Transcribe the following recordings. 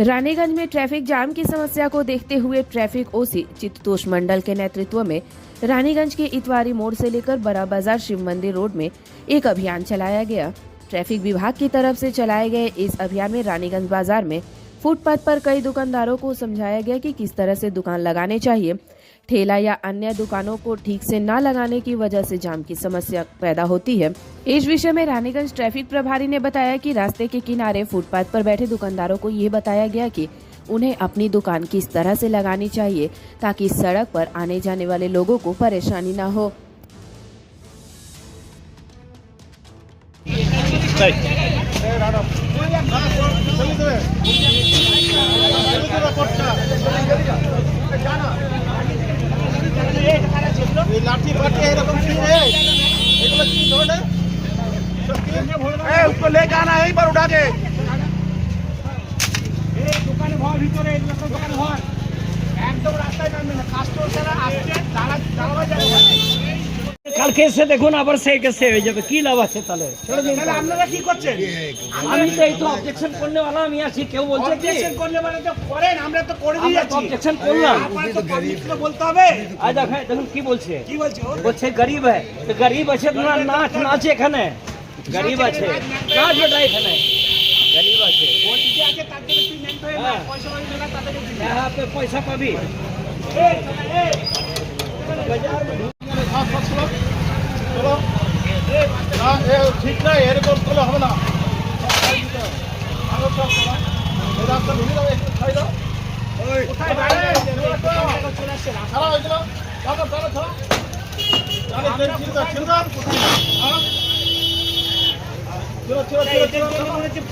रानीगंज में traffic jam की समस्या को देखते हुए ट्रैफिक ओसी चित्तोष मंडल के नेतृत्व में रानीगंज के इतवारी मोड़ से लेकर बड़ा बाजार शिव मंदिर रोड में एक अभियान चलाया गया। ट्रैफिक विभाग की तरफ से चलाए गए इस अभियान में रानीगंज बाजार में फुटपाथ पर कई दुकानदारों को समझाया गया कि किस तरह से दुकान लगाने चाहिए। ठेला या अन्य दुकानों को ठीक से न लगाने की वजह से जाम की समस्या पैदा होती है। इस विषय में रानीगंज ट्रैफिक प्रभारी ने बताया कि रास्ते के किनारे फुटपाथ पर बैठे दुकानदारों को ये बताया गया कि उन्हें अपनी दुकान किस तरह से लगानी चाहिए ताकि सड़क पर आने जाने वाले लोगों को परेशानी न हो। लाठी बाटी एरकम की है एगुलो की छोड़ ए उसको ले जाना है पर उठा के ए दुकान घर ভিতরে এই দোকান ঘর একদম রাস্তায় নামবে না কাস্টমাররা আসছে দাঁড়াবা যাবে কালকে এসে দেখুন আবার সেই কেসে হয়ে যাবে কি লাভ আছে তাহলে তাহলে আপনারা কি করছেন আমি তো এই তো অবজেকশন করতে वाला আমি আছি কেউ বলছে কি অবজেকশন করলে মানে তো করেন আমরা তো করে দিয়ে যাচ্ছি অবজেকশন করলাম আপনারা তো পাবলিককে বলতে হবে আজ দেখুন কি বলছে বলছে গরিব है তো গরিব আছে না নাচ এখানে গরিব আছে নাচ বেটা এখানে গরিব আছে কোন দিকে আছে তার জন্য তুই মেন্ট হয়ে না পয়সা বাড়ি দেনা তাদের দিবি হ্যাঁ আপনি পয়সা পাবি বাজার में চলো না এ ঠিক না এরকম করলে হবে না আরো সব এই রাস্তা ঢুকে যাবে একটু খাই দাও ওই কোথায় বাইরে চলে আসছে খারাপ হয়েছিল চলো চলো চলো চলো চিন্তা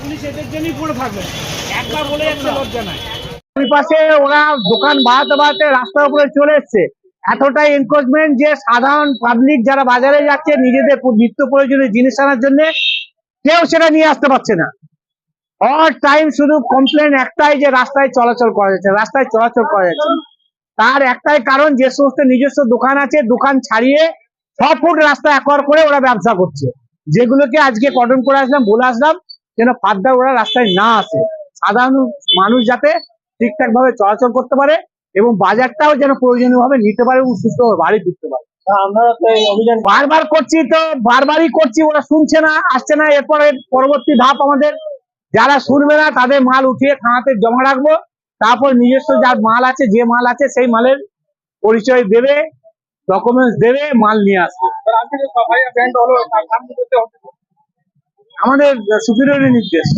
পুলিশ এদের জন্যই পড়ে থাকবে একবার বলে যাচ্ছে লজ্জা নাই ওই পাশে ওরা দোকান বাড়াতে বাড়াতে রাস্তার উপরে চলে এসছে এতটাই এনক্রোচমেন্ট যে সাধারণ পাবলিক যারা বাজারে যাচ্ছে নিজেদের নিত্য প্রয়োজনীয় জিনিস আনার জন্য কেউ সেটা নিয়ে আসতে পারছে না। অল টাইম শুধু কমপ্লেন একটাই যে রাস্তায় চলাচল করা যাচ্ছে তার একটাই কারণ যে সমস্ত নিজস্ব দোকান আছে দোকান ছাড়িয়ে 6 ফুট রাস্তা একর করে ওরা ব্যবসা করছে, যেগুলোকে আজকে কর্ডন করে আসলাম বলে আসলাম যেন ফার্দার ওরা রাস্তায় না আসে, সাধারণ মানুষ যাতে ঠিকঠাক ভাবে চলাচল করতে পারে এবং বাজারটাও যেন প্রয়োজনীয় ভাবে নিতে পারে এবং সুস্থভাবে বাড়ি ফিরতে পারে। আমরা তো এই অভিযান বারবারই করছি, ওরা শুনছে না, আসছে না। এরপরে পরবর্তী ধাপ আমাদের যারা শুনবে না তাদের মাল উঠিয়ে থানাতে জমা রাখবো, তারপর নিজস্ব যার মাল আছে যে মাল আছে সেই মালের পরিচয় দেবে, ডকুমেন্টস দেবে, মাল নিয়ে আসবে। আমাদের সুপিরিয়রের নির্দেশ।